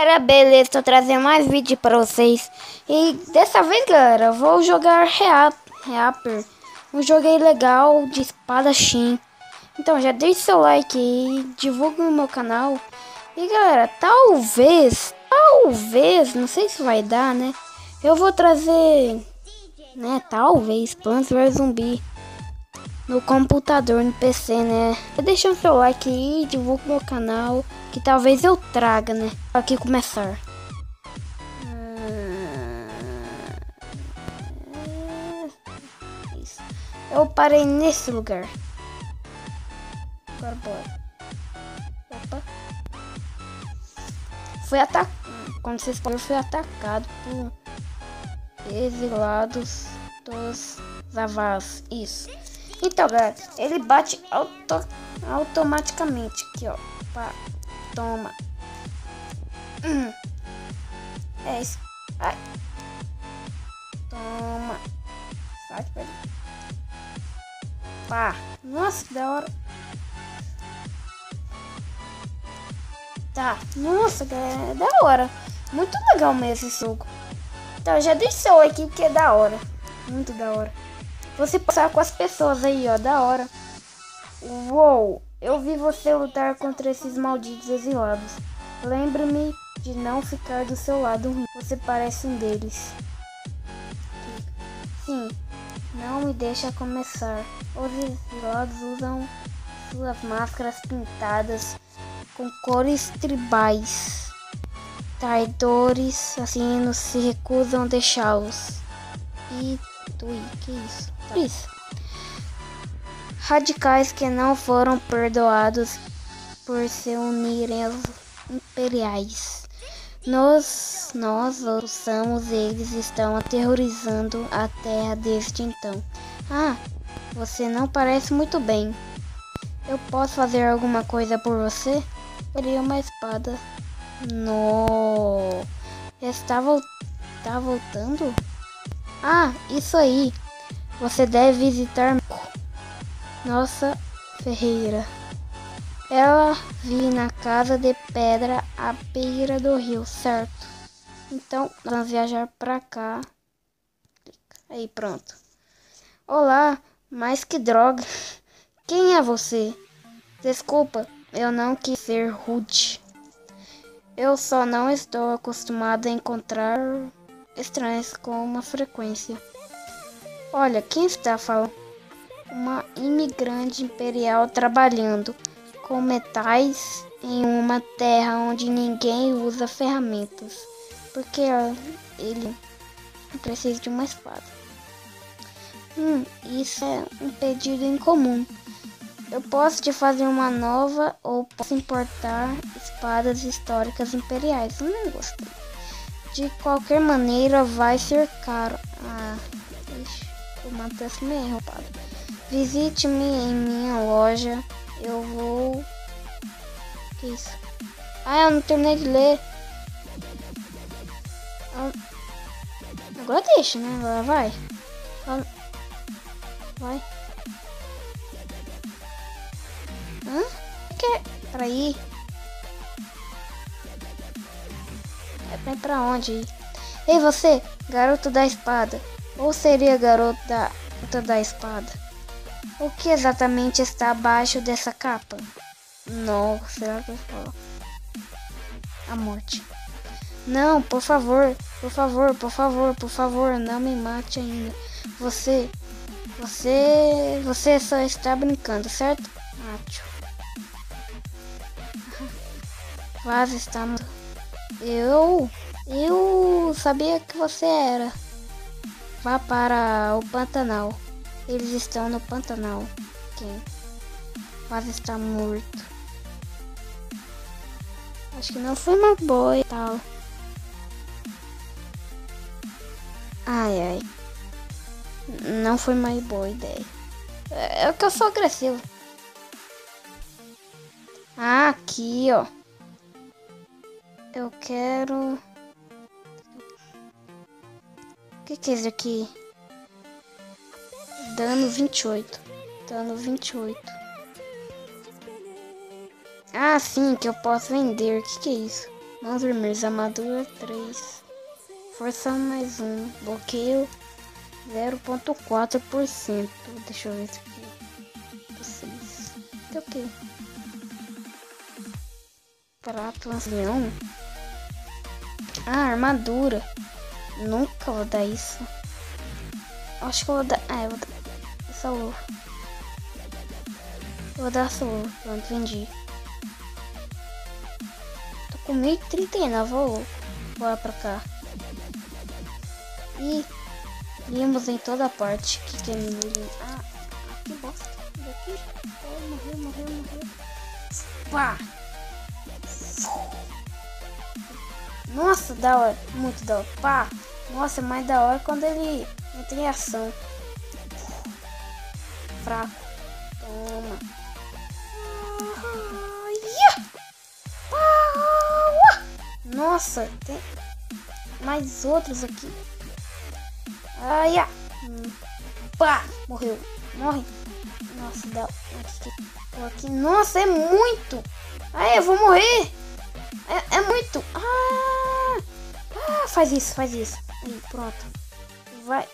Galera, beleza, tô trazendo mais vídeo pra vocês. E dessa vez, galera, eu vou jogar Reaper. Um jogo legal de espadachim. Então já deixe seu like aí, divulgue no meu canal. E galera, talvez, não sei se vai dar, né? Eu vou trazer, né, talvez, Plants vs Zumbi no computador, no PC, né? Deixa o seu like aí, divulgue meu canal, que talvez eu traga, né? Aqui começar. Isso. Eu parei nesse lugar. Agora bora. Opa. Fui atacado. Como vocês podem ver, fui atacado por exilados dos Zavaz. Isso. Então, galera, ele bate automaticamente. Aqui, ó. Pá, toma. É isso. Ai. Toma. Sai, peraí. Pá. Nossa, que da hora. Tá. Nossa, galera, é da hora. Muito legal mesmo esse jogo. Então, já deixa seu like porque é da hora. Muito da hora. Você passar com as pessoas aí, ó, da hora. Uou, eu vi você lutar contra esses malditos exilados. Lembre-me de não ficar do seu lado ruim. Você parece um deles. Sim, não me deixa começar. Os exilados usam suas máscaras pintadas com cores tribais. Traidores assassinos se recusam a deixá-los. E que isso? Isso. Radicais que não foram perdoados por se unirem aos imperiais. Nós usamos, eles estão aterrorizando a terra desde então. Ah, você não parece muito bem. Eu posso fazer alguma coisa por você? Queria uma espada. No. Está voltando? Ah, isso aí. Você deve visitar nossa ferreira. Ela vive na casa de pedra à beira do rio, certo? Então, vamos viajar pra cá. Aí, pronto. Olá, mas que droga. Quem é você? Desculpa, eu não quis ser rude. Eu só não estou acostumado a encontrar estranhos com uma frequência. Olha, quem está falando? Uma imigrante imperial trabalhando com metais em uma terra onde ninguém usa ferramentas. Porque ele precisa de uma espada. Isso é um pedido incomum. Eu posso te fazer uma nova ou posso importar espadas históricas imperiais. Eu não gostei. De qualquer maneira vai ser caro. Eu matei assim meio roubado. Visite-me em minha loja. Eu vou... Que isso? Ah, eu não terminei de ler. Agora deixa, né? Agora vai. Vai. Pra ir? É pra ir pra onde? Ei, você, garoto da espada. Ou seria garoto da espada? O que exatamente está abaixo dessa capa? Nossa, será que eu falo? A morte. Não, por favor, não me mate ainda. Você só está brincando, certo? Macho. Vaz está... Eu sabia que você era. Vá para o Pantanal. Eles estão no Pantanal. Quem? Vaz está morto. Acho que não foi uma boa e tal. Ai. Não foi uma boa ideia. É que eu sou agressivo. Ah, aqui, ó. Eu quero... O que é isso aqui? Dano 28. Dano 28. Ah, sim, que eu posso vender. O que é isso? Mãos vermelhas, armadura 3. Força mais 1. Bloqueio 0,4%. Deixa eu ver isso aqui. 6. Que é o que? Prato ancião. Ah, armadura. Nunca vou dar isso. Acho que eu vou dar. Ah, eu vou dar essa luva. Eu vou dar essa luva. Pronto, vendi. Tô com 1039, ô louco. Bora pra cá. E vimos em toda parte. Que é menino? Ah, que bosta. Daqui. Oh, morreu. Pá! Nossa, da hora. Muito da hora. Pá! Nossa, é mais da hora quando ele entra em ação. Fraco. Toma. Nossa, tem mais outros aqui. Ai, pá, morreu. Morre. Nossa, dá aqui. Nossa, é muito. Ai, eu vou morrer. É muito. Faz isso. Aí, pronto. Vai.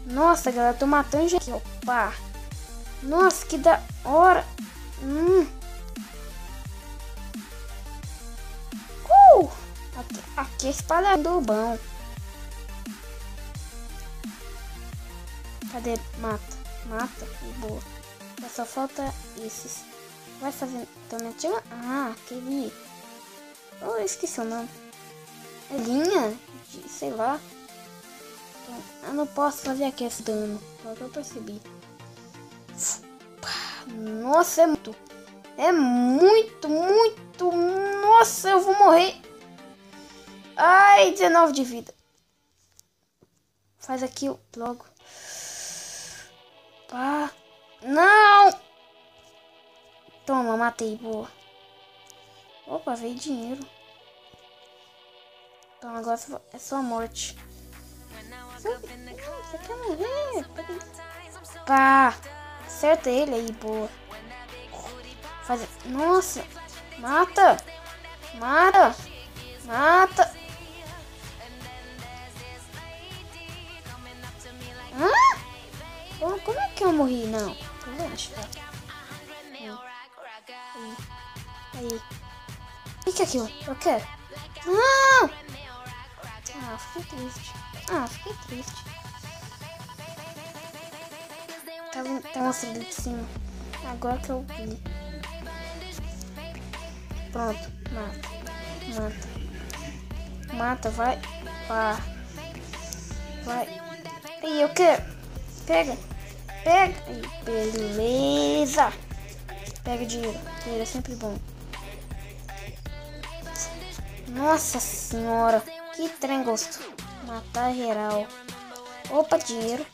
Nossa, galera, tô matando gente. Opa. Nossa, que da hora. Aqui é espada do bom. Cadê? Mata. Boa. Só falta esses. Vai fazendo. Também tinha. Ah, aquele. Oh, eu esqueci o nome. É linha? Sei lá. Eu não posso fazer aqui esse dano. Só que eu percebi. Nossa, é muito. Nossa, eu vou morrer. Ai, 19 de vida. Faz aqui logo. Pá. Não! Toma, matei, boa. Opa, veio dinheiro. Então agora é só morte. Você quer morrer? Pá! Acerta ele aí, boa. Faz... Nossa! Mata! Como é que eu morri? Não. Relaxa. Aí. O que é aquilo? Eu quero. Não! Fiquei triste. Tá mostrando de cima. Agora que eu vi. Pronto. Mata, vai. Pá. Vai. Aí, eu quero. Pega. Aí, beleza. Pega dinheiro. Dinheiro é sempre bom. Nossa senhora. Que trem gosto. Matar geral. Opa, dinheiro.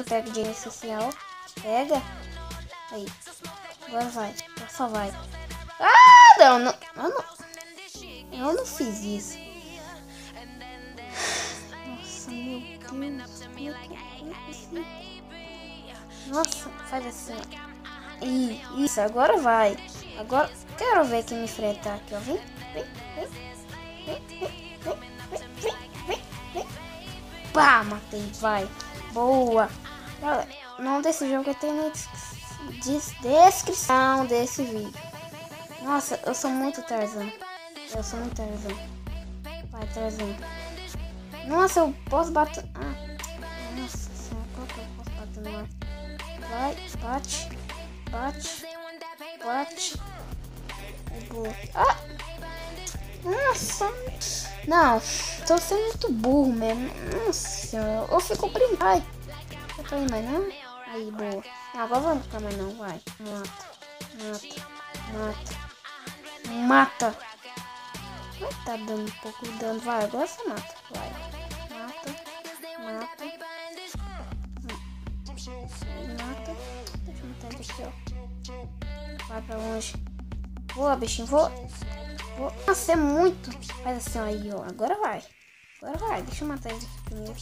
Pega dinheiro essencial. Pega. Aí. Agora vai. Só vai. Não. Eu não fiz isso. Nossa, meu Deus. Nossa, faz assim. Isso, agora vai. Agora, quero ver quem me enfrentar aqui, ó. Vem. Pá, matei, vai. Boa. Galera, o nome desse jogo tem na descrição desse vídeo. Nossa, eu sou muito Tarzan. Vai, Tarzan. Nossa, eu posso bater. Nossa senhora, qual que eu posso bater no ar? Vai, bate. Boa. Nossa. Não, tô sendo muito burro mesmo. Nossa senhora, eu fico brincando. Ai, eu tô indo mais não? Aí, boa. Agora vamos ficar mais não, vai. Mata. Vai tá dando um pouco de dano, vai, agora você mata. Vai. Mata. Deixa eu matar ele aqui, ó. Vai pra longe. Boa, bichinho, vou. Nossa, é muito. Faz assim, ó, aí, ó. Agora vai. Deixa eu matar ele aqui primeiro.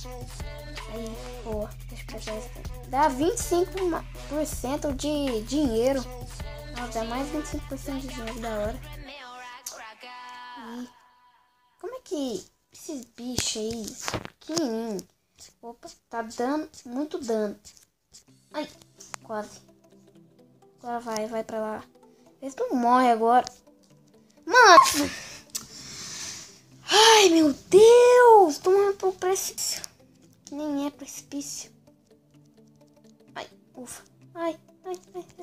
Aí, boa. Deixa eu pegar esse. Dá 25% de dinheiro. Nossa, é mais 25% de dinheiro da hora. E como é que esses bichos aí, pequenininhos, opa, tá dando muito dano. Ai, quase. Agora vai pra lá. Vê se tu morre agora. Mano! Ai, meu Deus! Toma pro precipício. Que nem é precipício. Ai, ufa. Ai.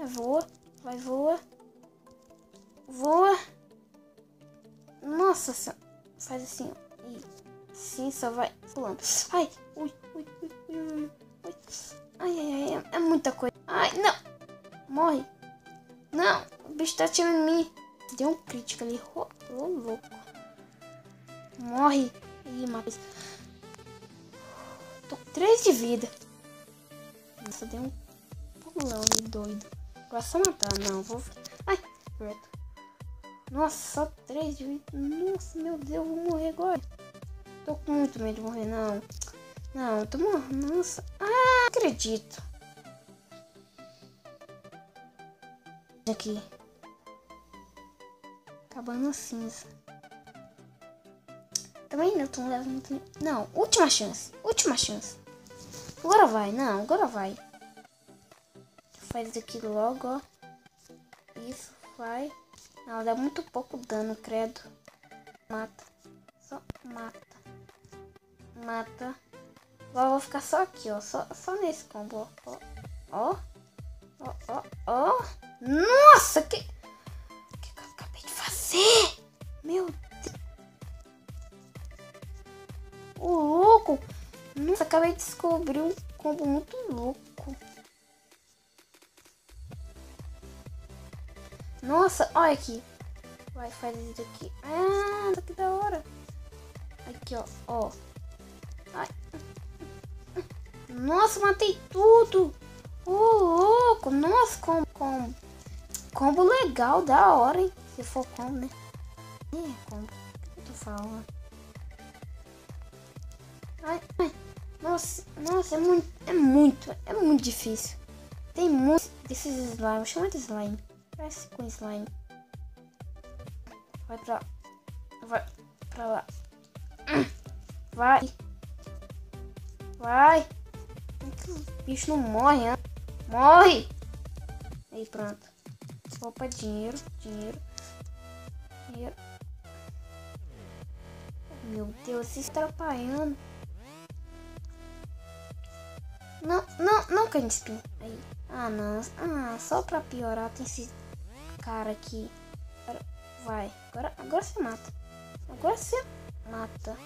Voa. Vai, voa. Voa. Nossa senhora. Faz assim, ó. E assim só vai pulando. Ai, ui. Ai, é muita coisa. Ai, não. Morre. Não, o bicho tá atirando em mim. Deu um crítico ali. Ô, louco. Morre. Ih, matou. Tô com 3 de vida. Nossa, deu um pulão ali, doido. Agora só matar. Não, vou... Ai, perto. Nossa, só 3 de vida. Nossa, meu Deus, vou morrer agora. Tô com muito medo de morrer, não. Não, tô morrendo. Nossa. Ah, acredito. Aqui. Acabando cinza. Também não tô levando muito. Não, última chance. Última chance. Agora vai, não, agora vai. Faz isso aqui logo, ó. Isso, vai. Não, dá muito pouco dano, credo. Mata. Só mata. Mata. Agora eu vou ficar só aqui, ó. Só nesse combo, ó. Ó. Nossa, que eu acabei de fazer? Meu Deus. O louco. Nossa, acabei de descobrir um combo muito louco. Nossa, olha aqui. Vai, faz isso aqui. Ah, tá que da hora. Aqui, ó. Ai. Nossa, matei tudo. Ô, louco. Nossa, combo legal, da hora, hein? Se for combo, né? Combo. O que eu tô falando? Ai. Nossa, é muito difícil. Tem muitos desses slime. Chama de slime. Parece com slime. Vai pra lá. Vai. O bicho não morre, hein? Morre! Aí, pronto. Opa, dinheiro. Meu Deus, se atrapalhando. Não, canha de espinho. Aí. Ah, não. Ah, só pra piorar tem esse cara aqui. Vai. Agora você mata. Agora você mata.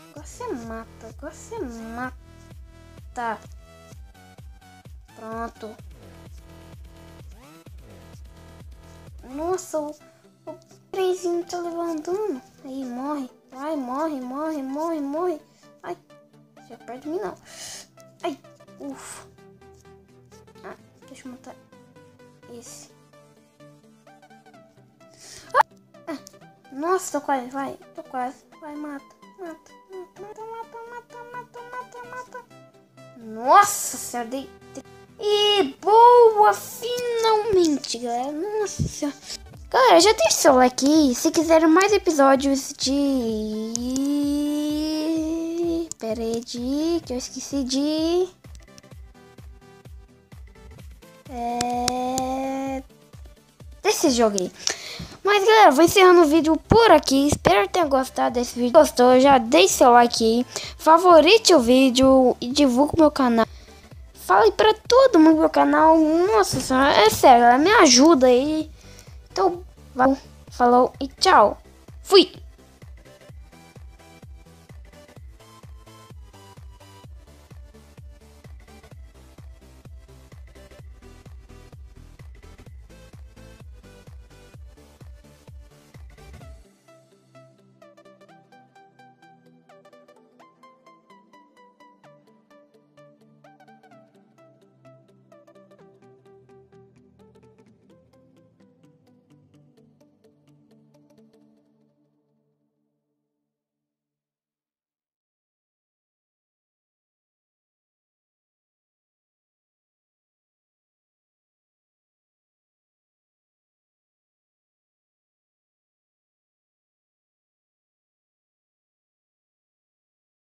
Pronto. Nossa, o trenzinho tá levantando. Aí, morre. Vai, morre. Ai, já perto de mim não. Ai, ufa. Ah, deixa eu matar esse. Nossa, tô quase, vai. Vai, mata. Nossa senhora, dei. E boa, finalmente, galera. Nossa senhora. Galera, já deixa o seu like aí. Se quiserem mais episódios de... Pera aí, que eu esqueci de... Desse jogo aí. Mas galera, vou encerrando o vídeo por aqui. Espero que tenham gostado desse vídeo. Gostou? Já deixe seu like aí. Favorite o vídeo e divulgue o meu canal. Fale pra todo mundo do meu canal. Nossa senhora, é sério, galera, me ajuda aí. Então, falou e tchau. Fui!